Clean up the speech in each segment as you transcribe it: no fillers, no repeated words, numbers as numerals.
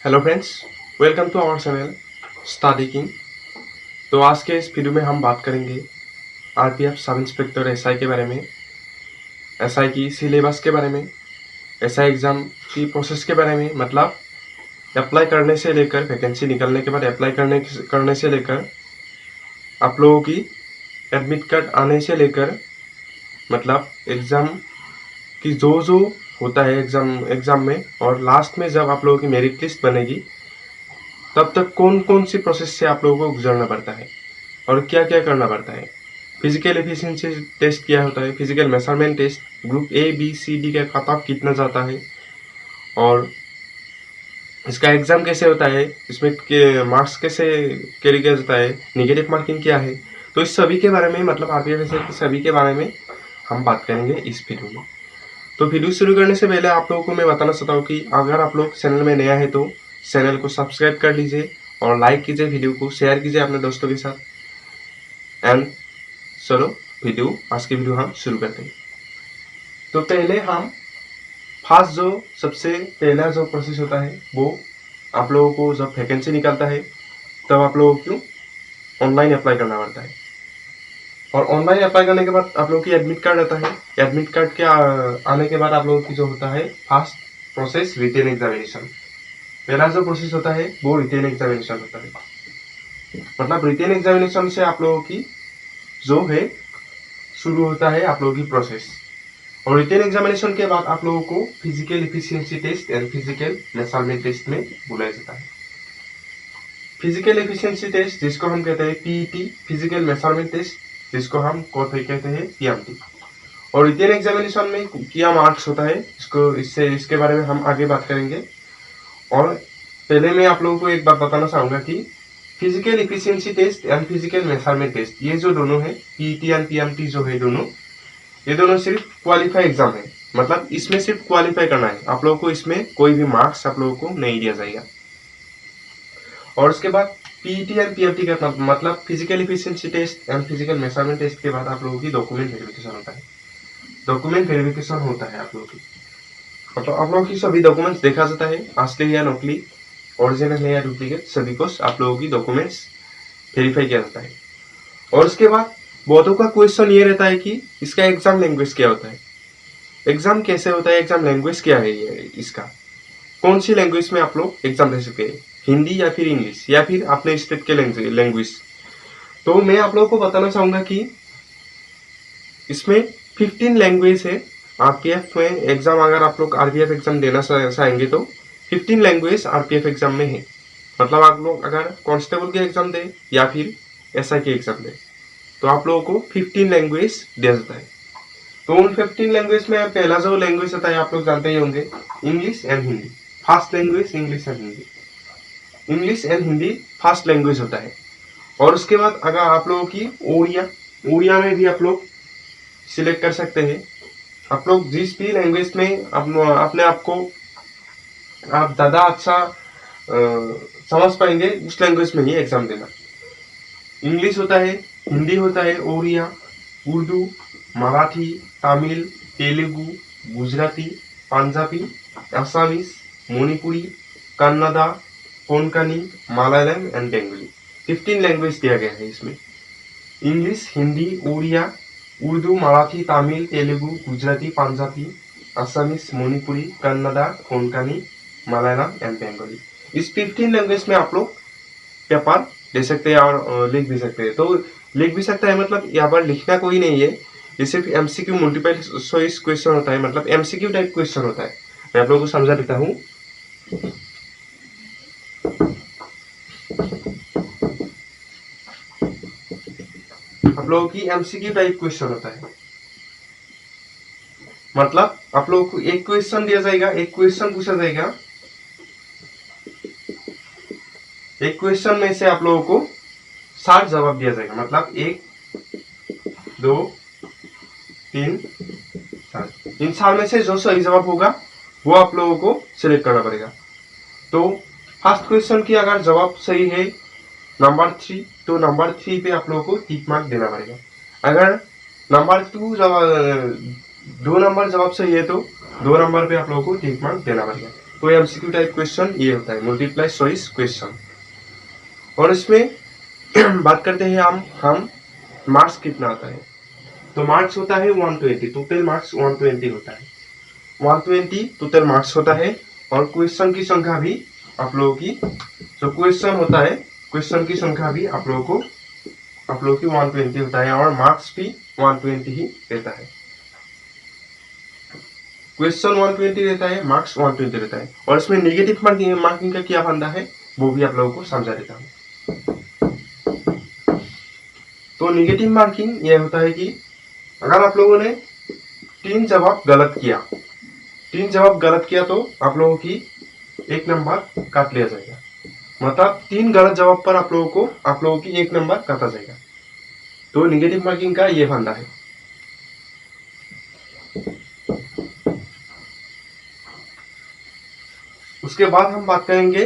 Hello friends, welcome to our channel Study King. तो आज के इस वीडियो में हम बात करेंगे आरपीएफ सब इंस्पेक्टर एसआई के बारे में, एसआई की सिलेबस के बारे में, एसआई एग्ज़ाम की प्रोसेस के बारे में। मतलब अप्लाई करने से लेकर वैकेंसी निकलने के बाद अप्लाई करने से लेकर आप लोगों की एडमिट कार्ड आने से लेकर, मतलब एग्ज़ाम की जो होता है एग्ज़ाम में, और लास्ट में जब आप लोगों की मेरिट लिस्ट बनेगी तब तक कौन कौन सी प्रोसेस से आप लोगों को गुजरना पड़ता है और क्या क्या करना पड़ता है। फिजिकल एफिशिएंसी टेस्ट क्या होता है, physical measurement test, group A B C D का कट ऑफ कितना जाता है, और इसका एग्ज़ाम कैसे होता है, इसमें के मार्क्स कैसे कैरी किया जाता है, निगेटिव मार्किंग क्या है। तो इस सभी के बारे में, मतलब आरपीएफ के सभी के बारे में हम बात करेंगे इस वीडियो में। तो वीडियो शुरू करने से पहले आप लोगों को मैं बताना चाहता हूँ कि अगर आप लोग चैनल में नया है तो चैनल को सब्सक्राइब कर लीजिए और लाइक कीजिए, वीडियो को शेयर कीजिए अपने दोस्तों के साथ। एंड चलो आज की वीडियो हम शुरू करते हैं। तो पहले हम फर्स्ट सबसे पहला जो प्रोसेस होता है वो आप लोगों को जब वैकेंसी निकलता है तब आप लोगों को ऑनलाइन अप्लाई करना पड़ता है। और ऑनलाइन अप्लाई करने के बाद आप लोगों की एडमिट कार्ड आता है। एडमिट कार्ड के आने के बाद आप लोगों की जो होता है फर्स्ट प्रोसेस रिटेन एग्जामिनेशन। पहला जो प्रोसेस होता है वो रिटेन एग्जामिनेशन होता है। मतलब रिटेन एग्जामिनेशन से आप लोगों की जो है शुरू होता है आप लोगों की प्रोसेस। और रिटेन एग्जामिनेशन के बाद आप लोगों को physical efficiency test and physical measurement test में बुलाया जाता है। फिजिकल एफिशिएंसी टेस्ट जिसको हम कहते हैं पीईटी, फिजिकल मेजरमेंट टेस्ट जिसको हम कहते हैं पीएमटी। और रिटेन एग्जामिनेशन में क्या मार्क्स होता है इसके बारे में हम आगे बात करेंगे। और पहले मैं आप लोगों को एक बात बताना चाहूंगा कि physical efficiency test and physical measurement test ये जो दोनों है, पीईटी एंड पीएमटी जो है ये दोनों सिर्फ क्वालिफाई एग्जाम है। मतलब इसमें सिर्फ क्वालिफाई करना है, आप लोगों को इसमें कोई भी मार्क्स आप लोगों को नहीं दिया जाएगा। और उसके बाद पीईटी एंड पीएमटी का मतलब physical efficiency test and physical measurement test के बाद आप लोगों की डॉक्यूमेंट वेरिफिकेशन होता है। डॉक्यूमेंट वेरिफिकेशन होता है आप लोगों की, मतलब आप लोगों की सभी डॉक्यूमेंट्स देखा जाता है, असली या नकली, ओरिजिनल है या डुप्लीकेट, सभी को आप लोगों की डॉक्यूमेंट्स वेरीफाई किया जाता है। और उसके बाद बहुतों का क्वेश्चन ये रहता है कि इसका एग्जाम लैंग्वेज क्या होता है, एग्जाम कैसे होता है, एग्जाम लैंग्वेज क्या है, ये इसका कौन सी लैंग्वेज में आप लोग एग्जाम दे सकते हैं, हिंदी या फिर इंग्लिश या फिर अपने स्टेट के लैंग्वेज। तो मैं आप लोगों को बताना चाहूंगा कि इसमें 15 लैंग्वेज है। आरपीएफ में एग्जाम अगर आप लोग आरपीएफ एग्जाम देना चाहेंगे तो 15 लैंग्वेज आरपीएफ एग्जाम में है। मतलब आप लोग अगर कांस्टेबल के एग्जाम दे या फिर एसआई के एग्जाम दे तो आप लोगों को 15 लैंग्वेज दिया जाता है। तो उन 15 लैंग्वेज में पहला जो लैंग्वेज होता है आप लोग जानते ही होंगे, English and Hindi. First language English and Hindi, English and Hindi first language होता है। और उसके बाद अगर आप लोगों की ओडिया में भी आप लोग सिलेक्ट कर सकते हैं। आप लोग जिस भी लैंग्वेज में अपने आप को आप ज़्यादा अच्छा समझ पाएंगे उस लैंग्वेज में ही एग्जाम देना। इंग्लिश होता है, हिंदी होता है, Odia, Urdu, Marathi, Tamil, Telugu, Gujarati, Punjabi, Assamese, Manipuri, Kannada, Konkani, Malayalam and Bengali. 15 language दिया गया है इसमें। English, Hindi, Odia, Urdu, Marathi, Tamil, Telugu, Gujarati, Punjabi, Assamese, Manipuri, Kannada, Konkani, Malayalam and Bengali. इस 15 लैंग्वेज में आप लोग पेपर दे सकते हैं और लिख भी सकते हैं। तो लिख भी सकता है, मतलब यहाँ पर लिखना कोई नहीं है, ये सिर्फ एमसीक्यू मल्टीपल चॉइस क्वेश्चन होता है, मतलब एमसीक्यू टाइप क्वेश्चन होता है। मैं आप लोगों को समझा देता हूँ। आप लोगों की एमसीक्यू टाइप क्वेश्चन होता है, मतलब आप लोगों को एक क्वेश्चन दिया जाएगा, एक क्वेश्चन पूछा जाएगा, एक क्वेश्चन में से आप लोगों को 60 जवाब दिया जाएगा। मतलब 1 2 3 4, इन 4 में से जो सही जवाब होगा वो आप लोगों को सिलेक्ट करना पड़ेगा। तो फर्स्ट क्वेश्चन की अगर जवाब सही है नंबर 3, तो नंबर 3 पे आप लोगों को टिक मार्क देना पड़ेगा। अगर नंबर 2 जवाब 2 नंबर जवाब सही है तो 2 नंबर पे आप लोगों को टिक मार्क देना पड़ेगा। तो एमसीक्यू टाइप क्वेश्चन ये होता है, मल्टीप्लाई चॉइस क्वेश्चन। और इसमें बात करते हैं हम मार्क्स कितना आता है। तो मार्क्स होता है 120, टोटल मार्क्स 120 होता है, 120 टोटल मार्क्स होता है। और क्वेश्चन की संख्या भी आप लोगों की जो क्वेश्चन होता है, क्वेश्चन की संख्या भी आप लोगों की 120 होता है, और मार्क्स भी 120 ही रहता है। क्वेश्चन 120 रहता है, मार्क्स 120 रहता है। और इसमें नेगेटिव मार्किंग का क्या फंडा है वो भी आप लोगों को समझा देता हूँ। तो नेगेटिव मार्किंग यह होता है कि अगर आप लोगों ने 3 जवाब गलत किया तो आप लोगों की 1 नंबर काट लिया जाएगा। मतलब 3 गलत जवाब पर आप लोगों की 1 नंबर काटा जाएगा। तो नेगेटिव मार्किंग का ये फंडा है। उसके बाद हम बात करेंगे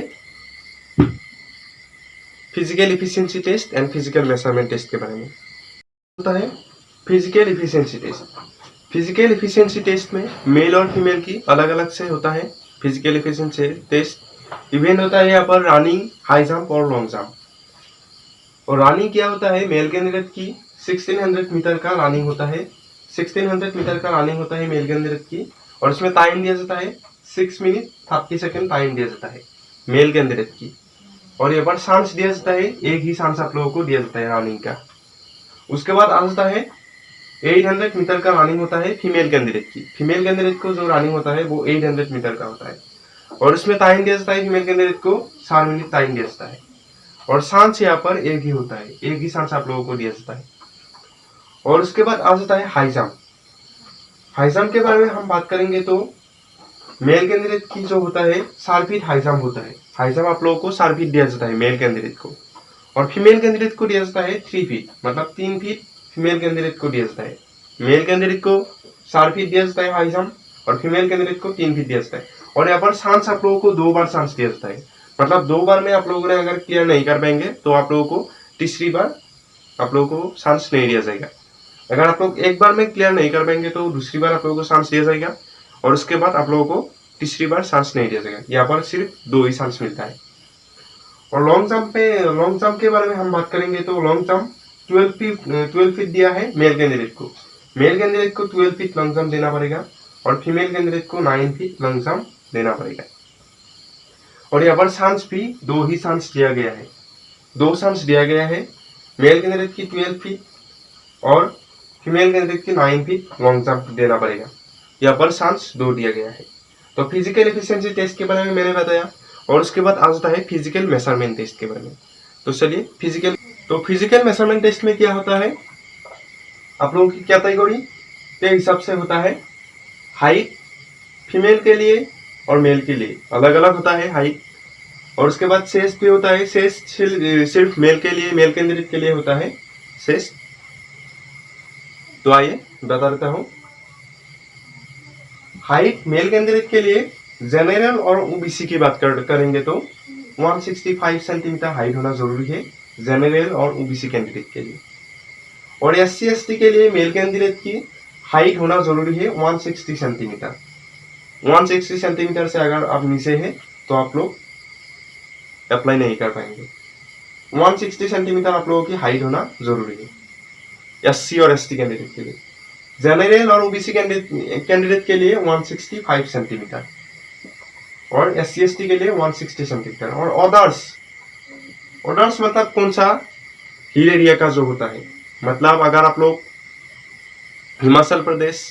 physical efficiency test and physical measurement test के बारे में। होता है physical efficiency test. Physical efficiency test में मेल और फीमेल की अलग अलग से होता है फिजिकल इफिशिएंसी टेस्ट। इवेंट होता है यहाँ पर रनिंग, हाई जंप और लॉन्ग जंप। और रनिंग क्या होता है, मेल कैंडिडेट की 1600 मीटर का रनिंग होता है, 1600 मीटर का रनिंग होता है मेल कैंडिडेट की। और इसमें टाइम दिया जाता है 6 मिनट 30 सेकेंड टाइम दिया जाता है मेल कैंडिडेट की। और यहाँ पर चांस दिया जाता है, एक ही चांस आप लोगों को दिया जाता है रनिंग का। उसके बाद आ जाता है 800 मीटर का रनिंग होता है फीमेल कैंडिडेट की। फीमेल कैंडिडेट को जो रनिंग होता है वो 800 मीटर का होता है। और इसमें टाइम दिया जाता है फीमेल कैंडिडेट को 4 मिनट टाइम दिया जाता है। और चांस यहाँ पर एक ही होता है, एक ही चांस आप लोगों को दिया जाता है। और उसके बाद आ जाता है हाई जंप। हाई जंप के बारे में हम बात करेंगे तो मेल कैंडिडेट की जो होता है 4 फीट हाई जंप होता है। हाई जंप आप लोगों को 4 फीट दिया जाता है मेल कैंडिडेट को। और फीमेल कैंडिडेट को दिया जाता है 3 फीट, मतलब 3 फीट फीमेल कैंडिडेट को दिया जाता है। मेल कैंडिडेट को 4 फीट दिया जाता है हाई जंप, और फीमेल कैंडिडेट को 3 फीट दिया जाता है। और यहाँ पर चांस आप लोगों को 2 बार चांस दिया जाता है। मतलब 2 बार में आप लोगों ने अगर क्लियर नहीं कर पाएंगे तो आप लोगों को तीसरी बार आप लोगों को चांस नहीं दिया जाएगा। अगर आप लोग एक बार में क्लियर नहीं कर पाएंगे तो दूसरी बार आप लोगों को चांस दिया जाएगा, और उसके बाद आप लोगों को तीसरी बार चांस नहीं दिया जाएगा। यहाँ पर सिर्फ 2 ही चांस मिलता है। और लॉन्ग जंप के बारे में हम बात करेंगे तो लॉन्ग जंप 12 फीट दिया है मेल कैंडिडेट को। मेल कैंडिडेट को 12 फीट लॉन्ग जंप देना पड़ेगा, और फीमेल कैंडिडेट को 9 फीट लॉन्ग जंप देना पड़ेगा। और यहाँ पर चांस भी 2 ही चांस दिया गया है, 2 चांस दिया गया है। मेल कैंडिडेट की 12 फीट और फीमेल कैंडिडेट की 9 फीट लॉन्ग जंप देना पड़ेगा। यहाँ पर चांस 2 दिया गया है। तो फिजिकल एफिशिएंसी टेस्ट के बारे में मैंने बताया। और उसके बाद आ जाता है फिजिकल मेजरमेंट टेस्ट के बारे में। तो चलिए फिजिकल मेजरमेंट टेस्ट में क्या होता है, आप लोगों की कैटेगरी के हिसाब से होता है। हाइट फीमेल के लिए और मेल के लिए अलग अलग होता है हाइट। और उसके बाद चेस्ट भी होता है, चेस्ट सिर्फ मेल के लिए, मेल कैंडिडेट के लिए होता है चेस्ट। तो आइए बता देता हूँ। हाइट मेल कैंडिडेट के लिए जनरल और ओबीसी की बात करेंगे तो 165 सेंटीमीटर हाइट होना जरूरी है जनरल और ओबीसी कैंडिडेट के लिए। और एससी एसटी के लिए मेल कैंडिडेट की हाइट होना जरूरी है 160 सेंटीमीटर। 160 सेंटीमीटर से अगर आप नीचे हैं तो आप लोग अप्लाई नहीं कर पाएंगे। 160 सेंटीमीटर आप लोगों की हाइट होना जरूरी है एससी और एसटी कैंडिडेट के लिए। जनरल और ओबीसी कैंडिडेट के लिए 165 सेंटीमीटर, और एससी एसटी के लिए 160 सेंटीमीटर। और अदर्स मतलब कौन सा, हिल एरिया का जो होता है। मतलब अगर आप लोग हिमाचल प्रदेश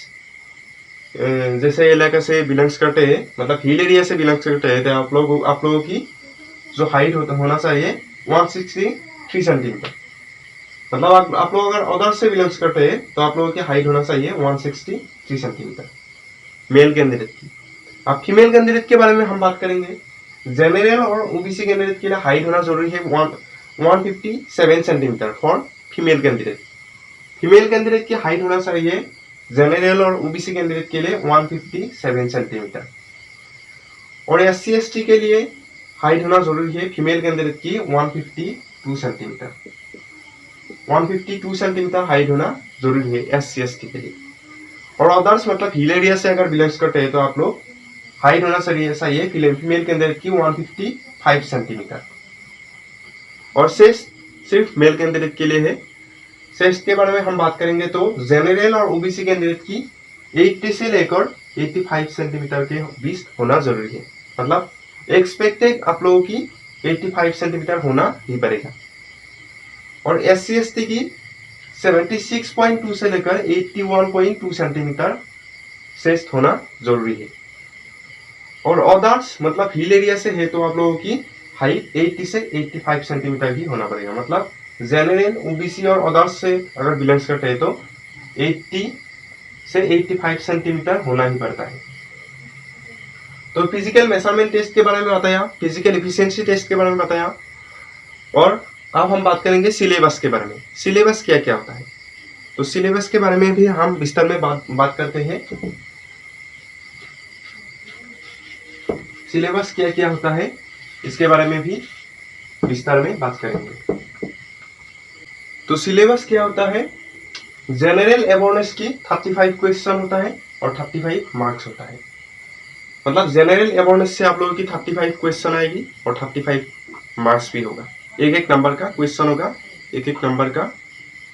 जैसे इलाके से बिलोंग्स करते हैं, मतलब हिल एरिया से बिलोंग्स करते हैं, तो आप लोगों की जो हाइट होना चाहिए 163 सेंटीमीटर। मतलब आप लोग अगर अदर्स से बिलोंग्स करते हैं तो आप लोगों की हाइट होना चाहिए 163 सेंटीमीटर मेल कैंडिडेट की। अब फीमेल कैंडिडेट के बारे में हम बात करेंगे। जनरल और ओबीसी कैंडिडेट के लिए हाइट होना जरूरी है 157 centimetre for female candidate. Female candidate की हाइट होना चाहिए जनरल और ओबीसी कैंडिडेट के लिए 157 सेंटीमीटर। और एससी एसटी के लिए हाइट होना जरूरी है फीमेल कैंडिडेट की 152 सेंटीमीटर। 152 सेंटीमीटर हाइट होना जरूरी है एससी एसटी के लिए। और अदर्स मतलब हिल एरिया से अगर बिलोंग्स करते हैं तो आप लोग हाइट होना चाहिए फीमेल कैंडिडेट की 155 सेंटीमीटर। और शेष सिर्फ मेल कैंडिडेट के लिए है। शेष के बारे में हम बात करेंगे तो जनरल और ओबीसी कैंडिडेट की 80 से लेकर 85 सेंटीमीटर के बीच होना जरूरी है। मतलब एक्सपेक्टेड आप लोगों की 85 सेंटीमीटर होना ही पड़ेगा। और SC ST की 76.2 से लेकर 81.2 सेंटीमीटर शेष होना जरूरी है। और अदर्स मतलब हिल एरिया से है तो आप लोगों की हाइट 80 से 85 सेंटीमीटर ही होना पड़ेगा। मतलब जनरल ओबीसी और अदर्स से अगर बिलोंग्स करते हैं तो 80 से 85 सेंटीमीटर होना ही पड़ता है। तो फिजिकल मेजरमेंट टेस्ट के बारे में बताया, फिजिकल एफिशिएंसी टेस्ट के बारे में बताया। और अब हम बात करेंगे सिलेबस के बारे में। सिलेबस क्या क्या होता है, तो सिलेबस के बारे में भी हम विस्तार में बात करते हैं। सिलेबस क्या क्या होता है इसके बारे में भी विस्तार में बात करेंगे। तो सिलेबस क्या होता है, जनरल अवेयरनेस की 35 क्वेश्चन होता है और 35 मार्क्स होता है। मतलब जनरल अवेयरनेस से आप लोगों की 35 क्वेश्चन आएगी और 35 मार्क्स भी होगा। एक एक नंबर का क्वेश्चन होगा, एक एक नंबर का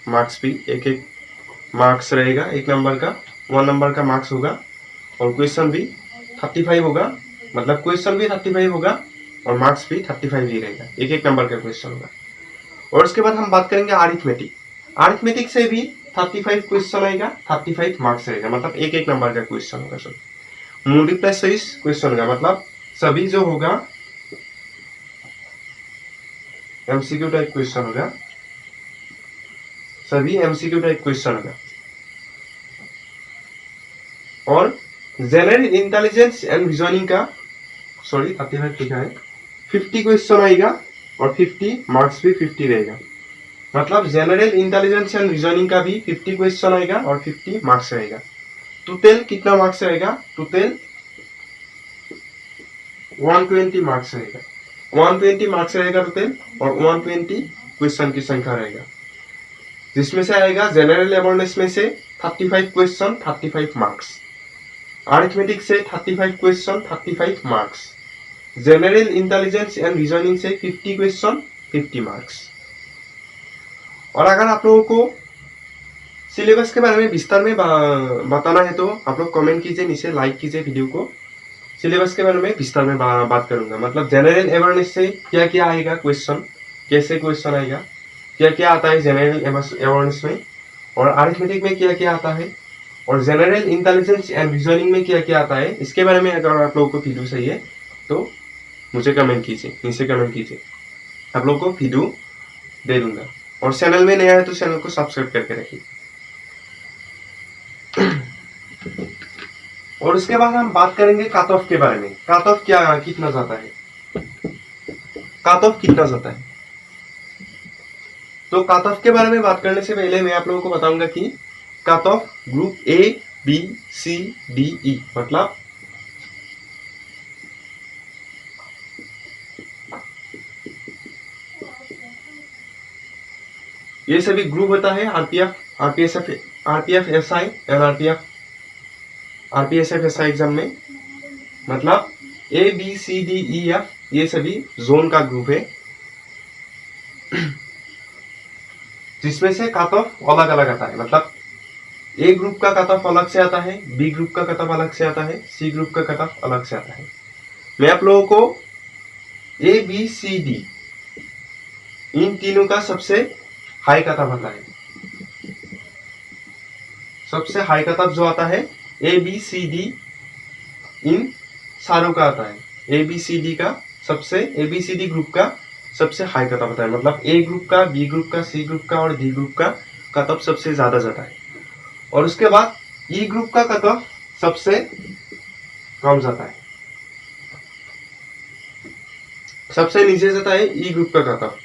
मार्क्स भी एक एक मार्क्स रहेगा। एक नंबर का 1 नंबर का मार्क्स होगा और क्वेश्चन भी 35 होगा। मतलब क्वेश्चन भी 35 होगा और मार्क्स भी 35 ही रहेगा, एक एक नंबर का क्वेश्चन होगा। और उसके बाद हम बात करेंगे अरिथमेटिक। अरिथमेटिक से भी 35 क्वेश्चन आएगा, 35 मार्क्स रहेगा। मतलब एक एक नंबर का क्वेश्चन होगा। सब मल्टीप्लाई चॉइस क्वेश्चन होगा, मतलब सभी जो होगा MCQ टाइप क्वेश्चन होगा, सभी MCQ टाइप क्वेश्चन होगा। और जनरल इंटेलिजेंस एंड रीजनिंग का 35 लिखा है, 50 क्वेश्चन आएगा और 50 मार्क्स भी 50 रहेगा। मतलब जनरल इंटेलिजेंस एंड रीजनिंग का भी 50 क्वेश्चन आएगा और 50 मार्क्स रहेगा। टोटल कितना मार्क्स रहेगा, टोटल 120 मार्क्स रहेगा। 120 मार्क्स रहेगा टोटल और 120 क्वेश्चन की संख्या रहेगा, जिसमें से आएगा जनरल अवेयरनेस में से 35 क्वेश्चन 35 मार्क्स, अरिथमेटिक से 35 question 35 marks, general intelligence and reasoning से 50 क्वेश्चन 50 मार्क्स। और अगर आप लोगों को सिलेबस के बारे में विस्तार में बताना है तो आप लोग कमेंट कीजिए, नीचे लाइक कीजिए वीडियो को। सिलेबस के बारे में विस्तार में बात करूंगा। मतलब जनरल अवेयरनेस से क्या क्या आएगा क्वेश्चन, कैसे क्वेश्चन आएगा, क्या क्या आता है जनरल अवेयरनेस में, और अरिथमेटिक में क्या क्या आता है, और जनरल इंटेलिजेंस एंड रीजनिंग में क्या क्या आता है, इसके बारे में अगर आप लोगों को वीडियो चाहिए तो मुझे कमेंट कीजिए, नीचे कमेंट कीजिए, आप लोगों को वीडियो दे दूंगा। और चैनल में नया है तो चैनल को सब्सक्राइब करके रखिए। और उसके बाद हम बात करेंगे कट ऑफ के बारे में। कट ऑफ कितना जाता है, कट ऑफ कितना जाता है। तो कट ऑफ के बारे में बात करने से पहले मैं आप लोगों को बताऊंगा कि कट ऑफ ग्रुप ABCDE मतलब ये सभी ग्रुप होता है RPF SI और RPSF SI एग्जाम में। मतलब ABCDEF ये सभी जोन का ग्रुप है, जिसमें से कट ऑफ अलग अलग आता है। मतलब A ग्रुप का कट ऑफ अलग से आता है, B ग्रुप का कट ऑफ अलग से आता है, C ग्रुप का कट ऑफ अलग से आता है। मैं आप लोगों को ABCD इन तीनों का सबसे हाई कट ऑफ आता है। सबसे हाई कट ऑफ जो आता है ABCD इन सारों का आता है। ABCD ग्रुप का सबसे हाई कट ऑफ आता है। मतलब A ग्रुप का, B ग्रुप का, C ग्रुप का और D ग्रुप का कट ऑफ सबसे ज्यादा जाता है। और उसके बाद E ग्रुप का कट ऑफ सबसे कम जाता है, सबसे नीचे जाता है E ग्रुप का कट ऑफ।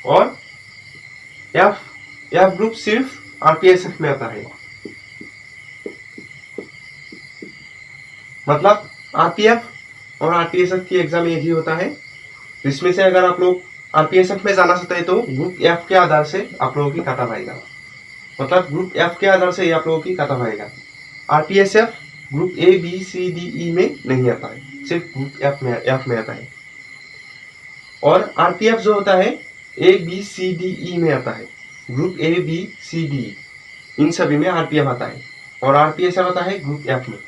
और F ग्रुप सिर्फ RPSF में आता है। मतलब RPF और RPSF की एग्जाम एक ही होता है, जिसमें से अगर आप लोग RPSF में जाना चाहते हैं तो ग्रुप F के आधार से आप लोगों की कट ऑफ आएगा। मतलब ग्रुप F के आधार से आप लोगों की कट ऑफ आएगा। RPSF group A B C D E में नहीं आता है, सिर्फ ग्रुप एफ में आता है। और आरपीएफ जो होता है ए बी सी डी ई में आता है, group A B C D इन सभी में आरपीएफ आता है, और आरपीएसएफ आता है ग्रुप एफ में।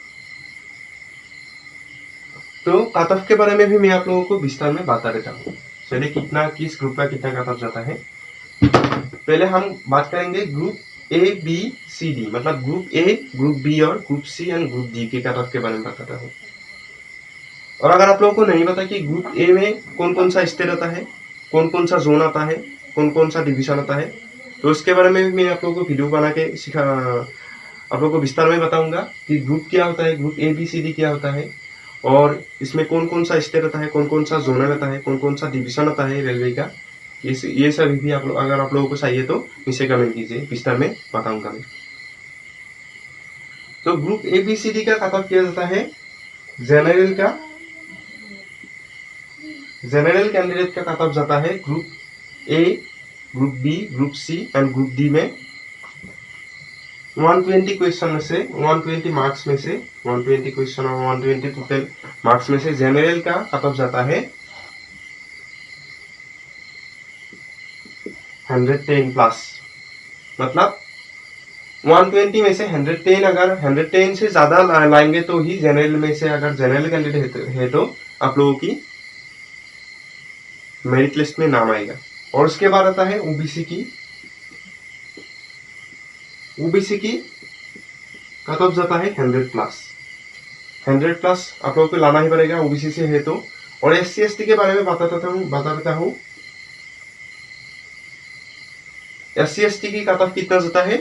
तो कट ऑफ के बारे में भी मैं आप लोगों को विस्तार में बता देता हूँ। चलिए कितना किस ग्रुप का कितना कट ऑफ जाता है। पहले हम बात करेंगे group A B C D, मतलब ग्रुप ए, ग्रुप बी और group C and group D के कट ऑफ के बारे में बताता हूँ। और अगर आप लोगों को नहीं पता कि ग्रुप ए में कौन कौन सा स्टेट आता है, कौन कौन सा जोन आता है, कौन कौन सा डिवीजन आता है, तो उसके बारे में भी मैं आप लोगों को वीडियो बना के आप लोगों को विस्तार में बताऊंगा कि ग्रुप क्या होता है, group A B C D क्या होता है, और इसमें कौन कौन सा स्टेट आता है, कौन कौन सा जोनल आता है, कौन कौन सा डिवीजन आता है रेलवे का। ये सभी भी अगर आप लोगों को चाहिए तो नीचे कमेंट कीजिए, विस्तार में बताऊंगा मैं। तो group A B C D का कट ऑफ किया जाता है जनरल का, जनरल कैंडिडेट का कट ऑफ जाता है group A, group B, group C and group D में 120 क्वेश्चन में से 120 मार्क्स में से 120 क्वेश्चन और 120 टोटल मार्क्स में से जनरल का कट ऑफ जाता है 110 प्लस। मतलब 120 में से 110, अगर 110 से ज्यादा लाएंगे तो ही जनरल में से, अगर जनरल कैंडिडेट है तो आप लोगों की मेरिट लिस्ट में नाम आएगा। और उसके बाद आता है ओबीसी की, ओबीसी की कट ऑफ जाता है 100 प्लस। 100 प्लस आप लोगों को लाना ही पड़ेगा ओबीसी से है तो। और एससी एसटी के बारे में बता देता हूँ। एससी एसटी की कट ऑफ कितना जाता है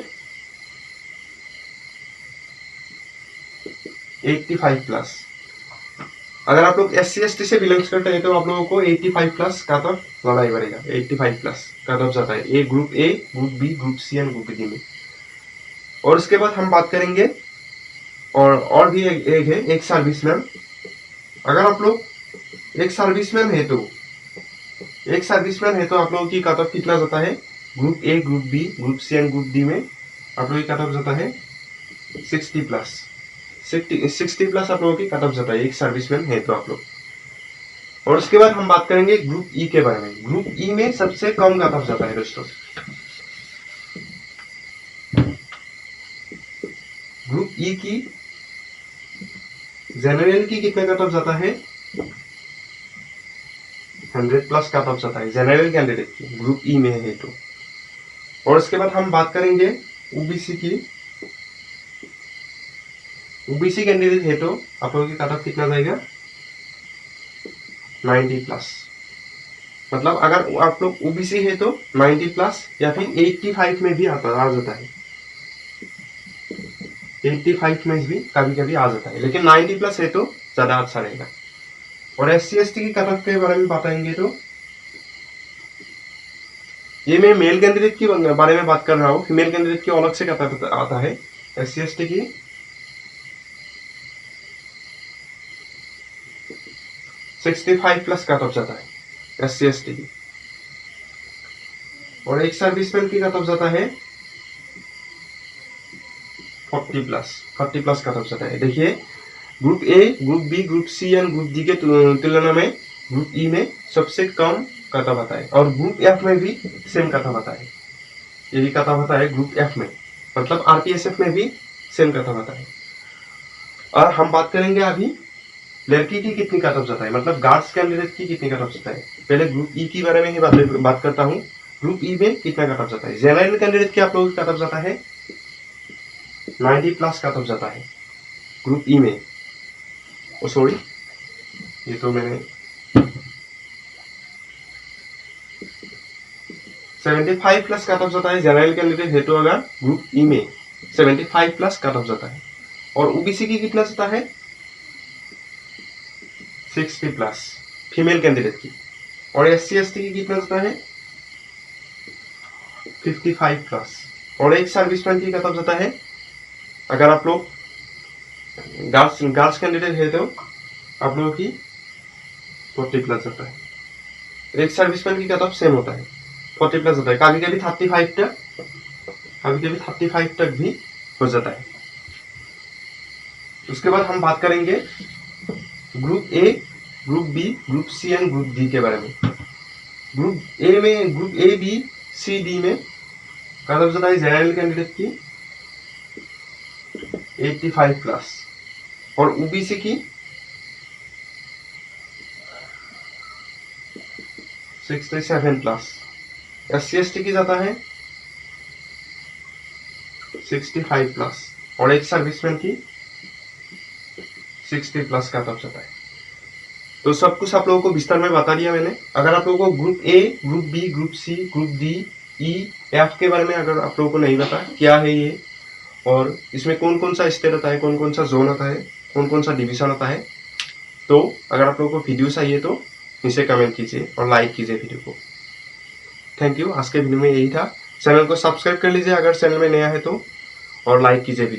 85 प्लस। अगर आप लोग एससी एसटी से बिलोंग्स करते हैं तो आप लोगों को 85 प्लस कट ऑफ लाना ही पड़ेगा। 85 प्लस कट ऑफ जाता है group A, group B, group C and group D में। और उसके बाद हम बात करेंगे और भी एक है एक सर्विसमैन। अगर आप लोग एक सर्विसमैन है तो आप लोगों की कट ऑफ कितना जाता है group A, group B, group C and group D में आप लोगों की कट ऑफ जाता है 60 प्लस। 60 प्लस आप लोगों की कट ऑफ जाता है एक सर्विसमैन है तो आप लोग। और उसके बाद हम बात करेंगे ग्रुप ई के बारे में। ग्रुप ई में सबसे कम कट ऑफ जाता है दोस्तों। ग्रुप ई की जनरल की कितना कट ऑफ जाता है 100 प्लस कट ऑफ जाता है जनरल कैंडिडेट की, ग्रुप ई में है तो। और उसके बाद हम बात करेंगे ओबीसी की। ओबीसी कैंडिडेट है तो आप लोगों की कट ऑफ कितना जाएगा 90 प्लस। मतलब अगर आप लोग ओबीसी है तो 90 प्लस या फिर 85 में भी आ जाता है। 85 में भी कभी कभी आ जाता है, लेकिन 90 प्लस है तो ज्यादा अच्छा रहेगा। और एससी एसटी की कट ऑफ के बारे में बताएंगे तो ये मैं मेल कैंडिडेट की बारे में बात कर रहा हूँ, फीमेल कैंडिडेट की अलग से कट ऑफ आता है। एससी एसटी की 65 प्लस कट ऑफ जाता है एससी एसटी की। और एक सर्विसमैन की कट ऑफ जाता है 40 प्लस कट ऑफ जाता है। देखिए group A, group B, group C and group D के तुलना में ग्रुप ई में सबसे कम कट ऑफ आता है। और ग्रुप एफ में भी सेम कट ऑफ आता है, ये भी कट ऑफ आता है ग्रुप एफ में, मतलब आरपीएसएफ में भी सेम कट ऑफ आता है। और हम बात करेंगे अभी लड़की की कितनी कट ऑफ जाता है, मतलब गार्ड्स कैंडिडेट की कितनी कट ऑफ जाता है। पहले ग्रुप ई के बारे में ही बात करता हूँ। ग्रुप ई में कितना कट ऑफ जाता है। जनरल कैंडिडेट की आप लोगों की कट ऑफ जाता है 90 प्लस कट ऑफ जाता है ग्रुप ई में। सॉरी, ये तो मैंने 75 प्लस कट ऑफ जाता है जनरल कैंडिडेट है तो अगर ग्रुप ई में 75 प्लस कट ऑफ जाता है। और ओबीसी की कितना जाता है 60 प्लस फीमेल कैंडिडेट की। और एससी एसटी की कितना जाता है 55 प्लस। और एक सर्विसमैन की कट ऑफ जाता है, अगर आप लोग गर्ल्स कैंडिडेट है तो आप लोगों की 40 प्लस जाता है। एक सर्विसमैन की कट ऑफ सेम होता है 40 प्लस होता है, कभी कभी 35 तक भी हो जाता है। उसके बाद हम बात करेंगे group A, group B, group C and group D के बारे में। ग्रुप ए में, group A, B, C, D में कट ऑफ जाता है जनरल कैंडिडेट की 85 प्लस और ओबीसी की 67 प्लस। SC/ST की जाता है 65 प्लस और एक सर्विसमैन की 60 प्लस का कट जाता है। तो सब कुछ आप लोगों को विस्तार में बता दिया मैंने। अगर आप लोगों को group A, group B, group C, group D, E, F के बारे में अगर आप लोगों को नहीं पता क्या है ये और इसमें कौन कौन सा स्टेट आता है, कौन कौन सा जोन आता है, कौन कौन सा डिवीजन आता है, तो अगर आप लोगों को वीडियो चाहिए तो नीचे कमेंट कीजिए और लाइक कीजिए वीडियो को। Thank you. आज के वीडियो में यही था। चैनल को सब्सक्राइब कर लीजिए अगर चैनल में नया है तो, और लाइक कीजिए वीडियो।